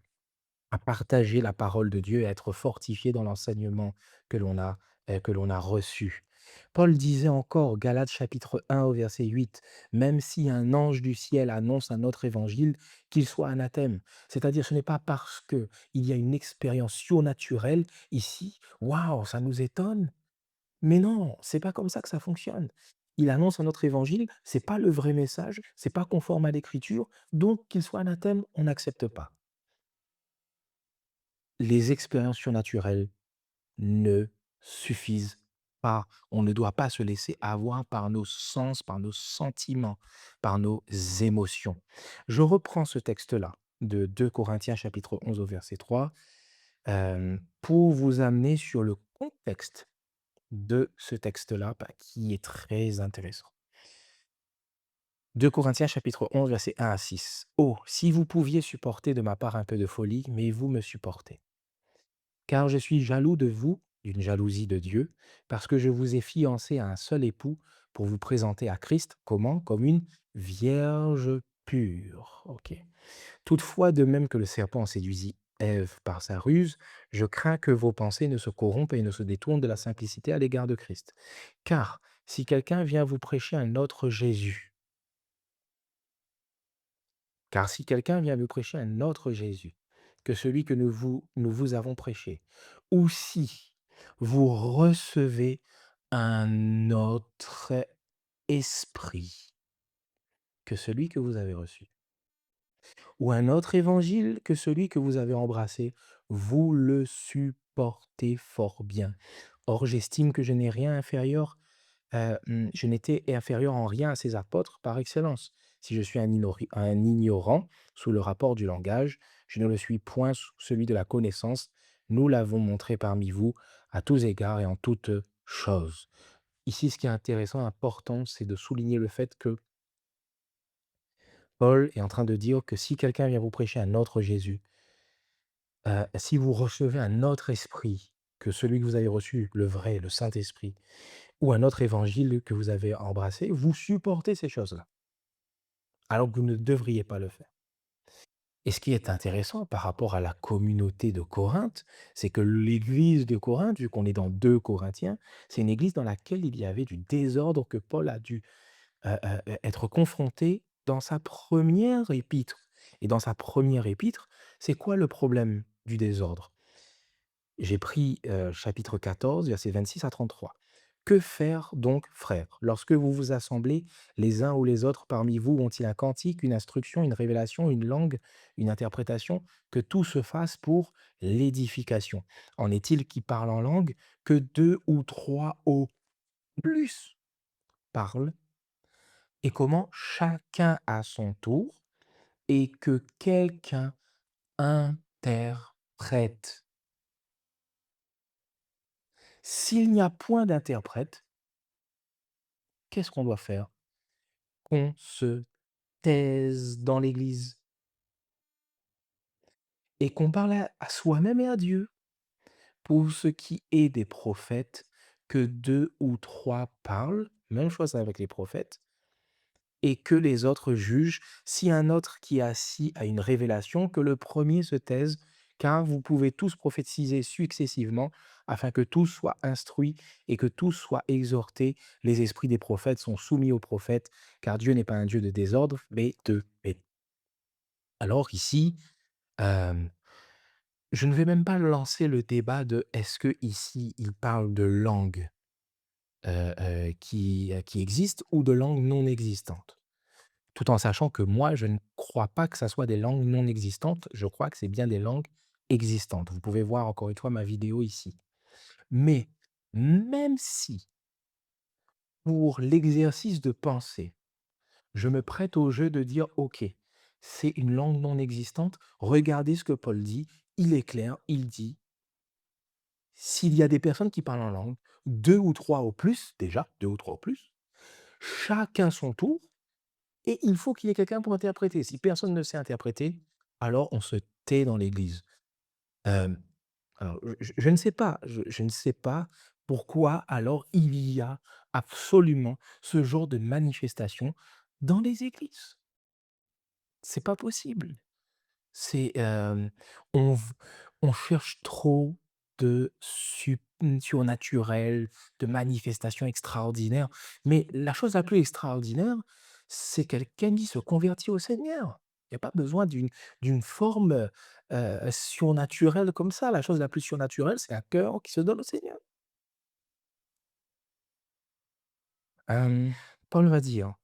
à partager la parole de Dieu et à être fortifié dans l'enseignement que l'on a, que l'on a reçu. Paul disait encore, Galates chapitre 1 au verset 8, même si un ange du ciel annonce un autre évangile, qu'il soit anathème. C'est-à-dire, ce n'est pas parce que il y a une expérience surnaturelle ici, waouh, ça nous étonne. Mais non, c'est pas comme ça que ça fonctionne. Il annonce un autre évangile, c'est pas le vrai message, c'est pas conforme à l'écriture, donc qu'il soit anathème, on n'accepte pas. Les expériences surnaturelles ne suffisent pas. On ne doit pas se laisser avoir par nos sens, par nos sentiments, par nos émotions. Je reprends ce texte-là de 2 Corinthiens chapitre 11 au verset 3, pour vous amener sur le contexte de ce texte-là, bah, qui est très intéressant. 2 Corinthiens chapitre 11 verset 1 à 6. Oh, si vous pouviez supporter de ma part un peu de folie, mais vous me supportez. Car je suis jaloux de vous, d'une jalousie de Dieu, parce que je vous ai fiancé à un seul époux pour vous présenter à Christ, comment? Comme une vierge pure. OK. Toutefois, de même que le serpent séduisit Ève par sa ruse, je crains que vos pensées ne se corrompent et ne se détournent de la simplicité à l'égard de Christ. Car si quelqu'un vient vous prêcher un autre Jésus, car si quelqu'un vient vous prêcher un autre Jésus que celui que nous vous avons prêché, ou si vous recevez un autre esprit que celui que vous avez reçu, ou un autre évangile que celui que vous avez embrassé, vous le supportez fort bien. Or, j'estime que je n'étais inférieur en rien à ces apôtres par excellence. Si je suis un ignorant sous le rapport du langage, je ne le suis point sous celui de la connaissance. Nous l'avons montré parmi vous à tous égards et en toutes choses. Ici, ce qui est intéressant, important, c'est de souligner le fait que Paul est en train de dire que si quelqu'un vient vous prêcher un autre Jésus, si vous recevez un autre esprit que celui que vous avez reçu, le vrai, le Saint-Esprit, ou un autre évangile que vous avez embrassé, vous supportez ces choses-là, alors que vous ne devriez pas le faire. Et ce qui est intéressant par rapport à la communauté de Corinthe, c'est que l'église de Corinthe, vu qu'on est dans 2 Corinthiens, c'est une église dans laquelle il y avait du désordre que Paul a dû être confronté dans sa première épître. Et dans sa première épître, c'est quoi le problème du désordre? J'ai pris, chapitre 14, versets 26 à 33. Que faire donc, frères, lorsque vous vous assemblez les uns ou les autres parmi vous ont-ils un cantique, une instruction, une révélation, une langue, une interprétation? Que tout se fasse pour l'édification. En est-il qui parlent en langue? Que 2 ou 3 au plus parlent, et comment chacun à son tour, et que quelqu'un interprète. S'il n'y a point d'interprète, qu'est-ce qu'on doit faire? Qu'on se taise dans l'église et qu'on parle à soi-même et à Dieu. Pour ce qui est des prophètes, que 2 ou 3 parlent, même chose avec les prophètes, et que les autres jugent. Si un autre qui est assis a une révélation, que le premier se taise, car vous pouvez tous prophétiser successivement, afin que tous soient instruits et que tous soient exhortés. Les esprits des prophètes sont soumis aux prophètes, car Dieu n'est pas un Dieu de désordre, mais de paix. Alors ici, hem, je ne vais même pas lancer le débat de est-ce que ici il parle de langue, qui existent ou de langues non existantes? Tout en sachant que moi, je ne crois pas que ça soit des langues non existantes, je crois que c'est bien des langues existantes. Vous pouvez voir encore une fois ma vidéo ici. Mais même si, pour l'exercice de pensée, je me prête au jeu de dire: «OK, c'est une langue non existante», regardez ce que Paul dit, il est clair, il dit: «S'il y a des personnes qui parlent en langue, 2 ou 3 au plus, déjà 2 ou 3 au plus, chacun son tour, et il faut qu'il y ait quelqu'un pour interpréter. Si personne ne sait interpréter, alors on se tait dans l'église». Hem, alors je ne sais pas, je ne sais pas pourquoi alors il y a absolument ce genre de manifestation dans les églises. C'est pas possible. C'est, on v on cherche trop, de surnaturel, de manifestations extraordinaires. Mais la chose la plus extraordinaire, c'est quelqu'un qui se convertit au Seigneur. Il y a pas besoin d'une forme, surnaturelle comme ça. La chose la plus surnaturelle, c'est un cœur qui se donne au Seigneur. Hem, Paul va dire,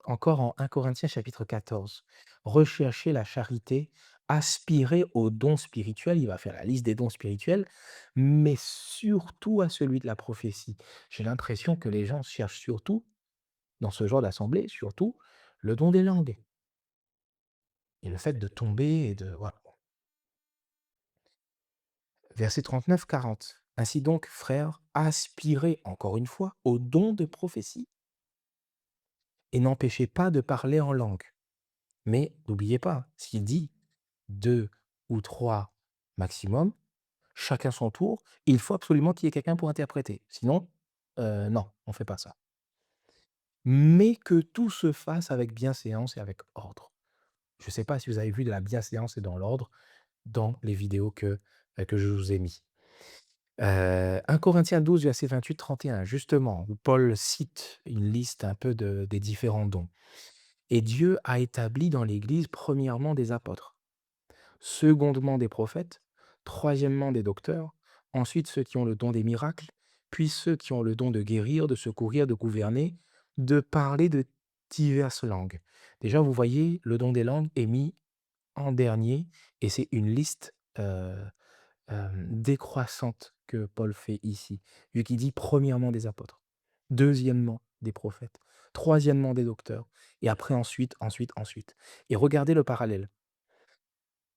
encore en 1 Corinthiens chapitre 14: «Recherchez la charité, aspirez aux dons spirituels». Il va faire la liste des dons spirituels, mais surtout à celui de la prophétie. J'ai l'impression que les gens cherchent surtout, dans ce genre d'assemblée, surtout le don des langues et le fait de tomber et de voilà. Versets 39-40: «Ainsi donc, frères, aspirez encore une fois aux dons de prophétie et n'empêchez pas de parler en langue». Mais n'oubliez pas, s'il dit 2 ou 3 maximum, chacun son tour, il faut absolument qu'il y ait quelqu'un pour interpréter. Sinon, non, on fait pas ça. Mais que tout se fasse avec bienséance et avec ordre. Je ne sais pas si vous avez vu de la bienséance et dans l'ordre dans les vidéos que je vous ai mis. 1 Corinthiens 12, verset 28-31, justement, où Paul cite une liste un peu des différents dons. «Et Dieu a établi dans l'Église premièrement des apôtres, secondement des prophètes, troisièmement des docteurs, ensuite ceux qui ont le don des miracles, puis ceux qui ont le don de guérir, de secourir, de gouverner, de parler de diverses langues». Déjà, vous voyez, le don des langues est mis en dernier et c'est une liste, décroissante que Paul fait ici, vu qu'il dit premièrement des apôtres, deuxièmement des prophètes, troisièmement des docteurs et après ensuite. Et regardez le parallèle.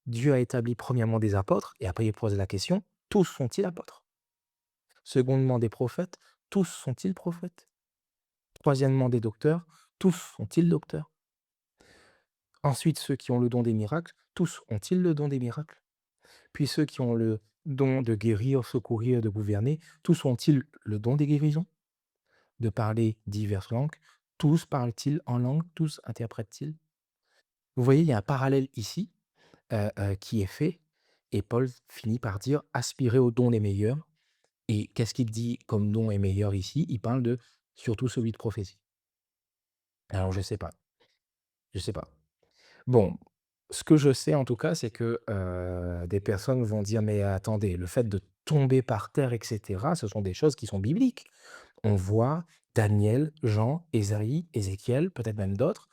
Dieu a établi premièrement des apôtres et après il pose la question: «Tous sont-ils apôtres?» Secondement des prophètes: «Tous sont-ils prophètes?» Troisièmement des docteurs: «Tous sont-ils docteurs?» Ensuite ceux qui ont le don des miracles: «Tous ont-ils le don des miracles?» Puis ceux qui ont le don de guérir, secourir, de gouverner: «Tous ont-ils le don des guérisons?» De parler diverses langues: «Tous parlent-ils en langue? Tous interprètent-ils?» Vous voyez, il y a un parallèle ici, qui est fait et Paul finit par dire: «Aspirez aux dons les meilleurs». Et qu'est-ce qu'il dit comme don est meilleur ici? Il parle de surtout celui de prophétie. Alors je sais pas. Bon, ce que je sais en tout cas, c'est que, des personnes vont dire: «Mais attendez, le fait de tomber par terre et cetera, ce sont des choses qui sont bibliques». On voit Daniel, Jean, Ésaïe, Ézéchiel, peut-être même d'autres,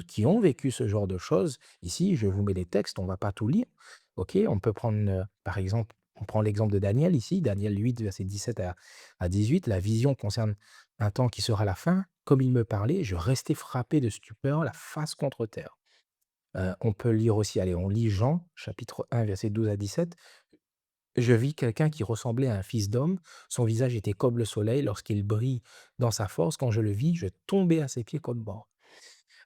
qui ont vécu ce genre de choses. Ici, je vous mets les textes, on va pas tout lire. OK, on peut prendre, par exemple, on prend l'exemple de Daniel ici, Daniel 8, verset 17 à 18. «La vision concerne un temps qui sera la fin. Comme il me parlait, je restais frappé de stupeur, la face contre terre». On peut lire aussi, allez, on lit Jean, chapitre 1, verset 12 à 17. «Je vis quelqu'un qui ressemblait à un fils d'homme. Son visage était comme le soleil lorsqu'il brille dans sa force. Quand je le vis, je tombai à ses pieds comme mort».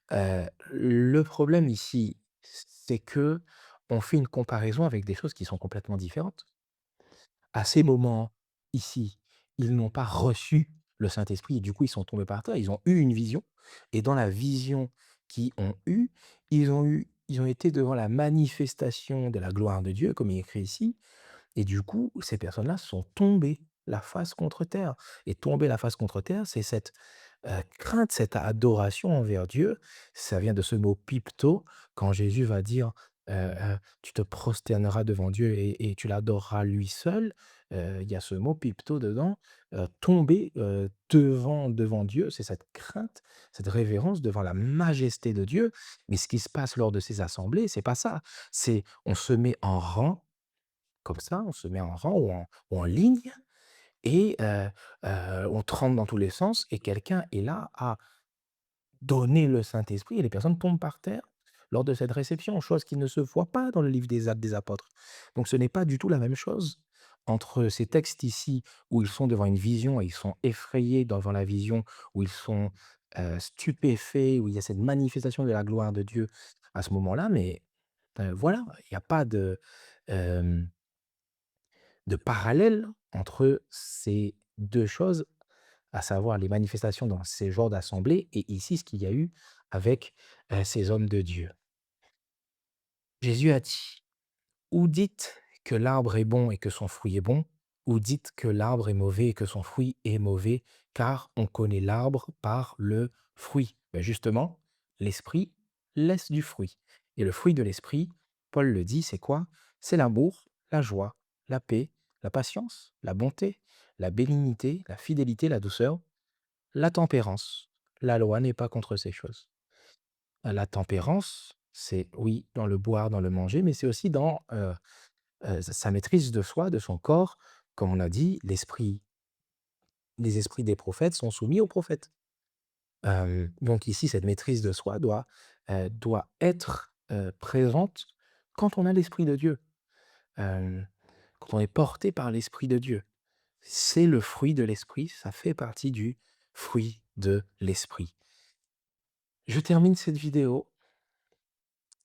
Le problème ici, c'est que on fait une comparaison avec des choses qui sont complètement différentes. À ces moments, ici, ils n'ont pas reçu le Saint-Esprit et du coup, ils sont tombés par terre. Ils ont eu une vision et dans la vision qu'ils ont eue, ils ont été devant la manifestation de la gloire de Dieu, comme il est écrit ici, et du coup, ces personnes-là sont tombées la face contre terre. Et tomber la face contre terre, c'est cette, crainte, cette adoration envers Dieu. Ça vient de ce mot «pipto», quand Jésus va dire, «Tu te prosterneras devant Dieu et tu l'adoreras lui seul». Il y a ce mot «pipto» dedans, tomber, devant Dieu, c'est cette crainte, cette révérence devant la majesté de Dieu. Mais ce qui se passe lors de ces assemblées, c'est pas ça. C'est on se met en rang comme ça, on se met en rang ou en ligne et on tremble dans tous les sens et quelqu'un est là à donner le Saint-Esprit et les personnes tombent par terre lors de cette réception, chose qui ne se voit pas dans le livre des Actes des Apôtres. Donc ce n'est pas du tout la même chose entre ces textes ici où ils sont devant une vision et ils sont effrayés devant la vision, où ils sont, stupéfaits, où il y a cette manifestation de la gloire de Dieu à ce moment-là, mais voilà, il y a pas hem de parallèle entre ces 2 choses, à savoir les manifestations dans ces genres d'assemblées et ici ce qu'il y a eu avec, ces hommes de Dieu. Jésus a dit: «Ou dites que l'arbre est bon et que son fruit est bon, ou dites que l'arbre est mauvais et que son fruit est mauvais, car on connaît l'arbre par le fruit. Ben justement, l'esprit laisse du fruit. Et le fruit de l'esprit, Paul le dit, c'est quoi? C'est l'amour, la joie, la paix, la patience, la bonté, la bénignité, la fidélité, la douceur, la tempérance. La loi n'est pas contre ces choses. La tempérance, c'est oui, dans le boire, dans le manger, mais c'est aussi dans sa maîtrise de soi, de son corps. Comme on a dit, les esprits des prophètes sont soumis aux prophètes. Donc ici, cette maîtrise de soi doit être présente quand on a l'Esprit de Dieu, euh, quand on est porté par l'Esprit de Dieu. C'est le fruit de l'Esprit, ça fait partie du fruit de l'Esprit. Je termine cette vidéo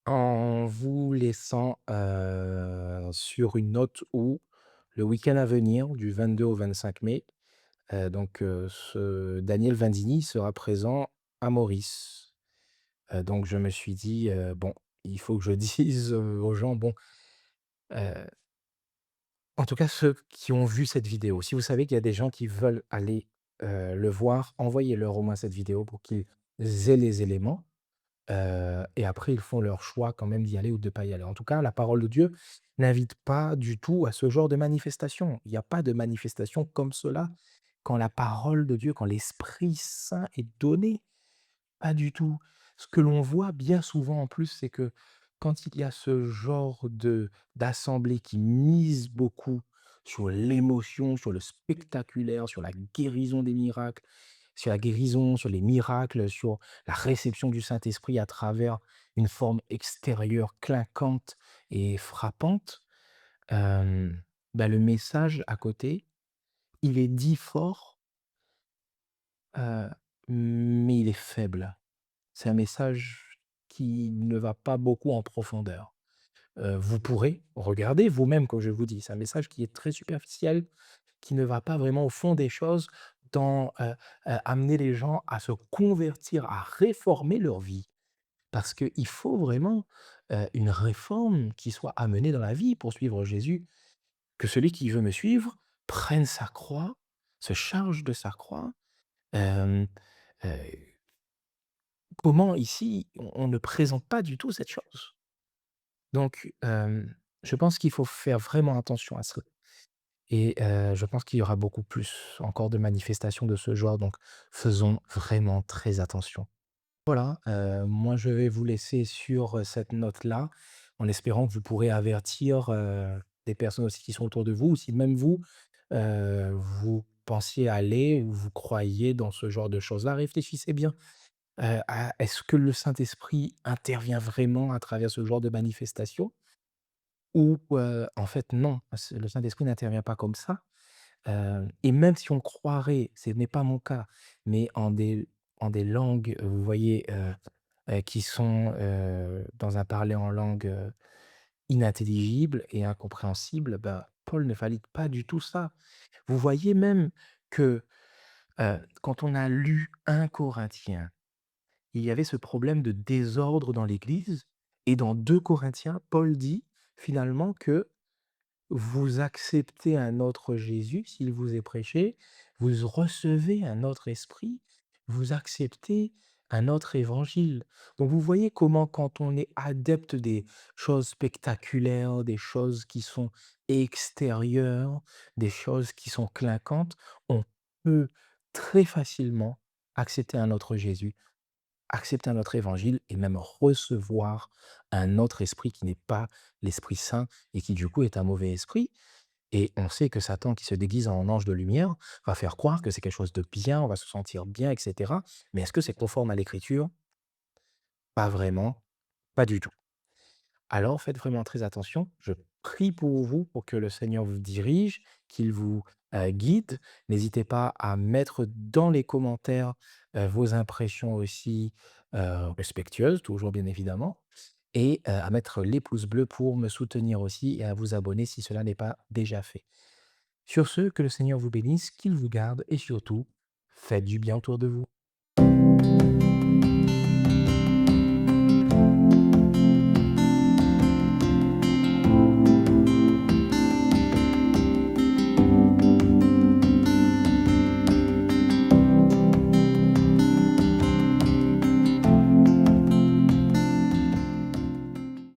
en vous laissant sur une note où le week-end à venir, du 22 au 25 mai, ce Daniel Vindini sera présent à Maurice. Donc je me suis dit, bon, il faut que je dise, aux gens, bon, heu, en tout cas ceux qui ont vu cette vidéo, si vous savez qu'il y a des gens qui veulent aller, le voir, envoyez-leur au moins cette vidéo pour qu'ils aient les éléments, et après ils font leur choix quand même d'y aller ou de ne pas y aller. En tout cas, la parole de Dieu n'invite pas du tout à ce genre de manifestation. Il n'y a pas de manifestation comme cela quand la parole de Dieu, quand l'Esprit Saint est donné. Pas du tout. Ce que l'on voit bien souvent en plus, c'est que quand il y a ce genre de d'assemblée qui mise beaucoup sur l'émotion, sur le spectaculaire, sur la guérison des miracles, sur la guérison, sur les miracles, sur la réception du Saint-Esprit à travers une forme extérieure clinquante et frappante, bah, le message à côté, il est dit fort, heu, mais il est faible. C'est un message qui ne va pas beaucoup en profondeur. Vous pourrez regarder vous-même, comme je vous dis, c'est un message qui est très superficiel, qui ne va pas vraiment au fond des choses dans, amener les gens à se convertir, à réformer leur vie. Parce qu'il faut vraiment, une réforme qui soit amenée dans la vie pour suivre Jésus. Que celui qui veut me suivre prenne sa croix, se charge de sa croix, hem, heu comment ici, on ne présente pas du tout cette chose. Donc, je pense qu'il faut faire vraiment attention à cela et je pense qu'il y aura beaucoup plus encore de manifestations de ce genre, donc faisons vraiment très attention. Voilà, moi je vais vous laisser sur, cette note-là, en espérant que vous pourrez avertir, des personnes aussi qui sont autour de vous ou si même vous, vous pensiez aller ou vous croyez dans ce genre de choses-là, réfléchissez bien. À est-ce que le Saint-Esprit intervient vraiment à travers ce genre de manifestation? Ou, en fait non, le Saint-Esprit n'intervient pas comme ça. Et même si on croirait, ce n'est pas mon cas, mais en des langues, vous voyez, qui sont, dans un parler en langue, inintelligible et incompréhensible, bah, Paul ne valide pas du tout ça. Vous voyez même que, quand on a lu 1 Corinthiens, il y avait ce problème de désordre dans l'Église et dans 2 Corinthiens, Paul dit finalement que vous acceptez un autre Jésus s'il vous est prêché, vous recevez un autre esprit, vous acceptez un autre évangile. Donc vous voyez comment quand on est adepte des choses spectaculaires, des choses qui sont extérieures, des choses qui sont clinquantes, on peut très facilement accepter un autre Jésus, accepter un autre évangile et même recevoir un autre esprit qui n'est pas l'Esprit Saint et qui du coup est un mauvais esprit. Et on sait que Satan qui se déguise en ange de lumière va faire croire que c'est quelque chose de bien, on va se sentir bien, et cetera. Mais est-ce que c'est conforme à l'Écriture? Pas vraiment, pas du tout. Alors faites vraiment très attention. Je prie pour vous, pour que le Seigneur vous dirige, qu'il vous, guide. N'hésitez pas à mettre dans les commentaires, vos impressions aussi, respectueuses, toujours bien évidemment et à mettre les pouces bleus pour me soutenir aussi et à vous abonner si cela n'est pas déjà fait. Sur ce, que le Seigneur vous bénisse, qu'il vous garde et surtout, faites du bien autour de vous.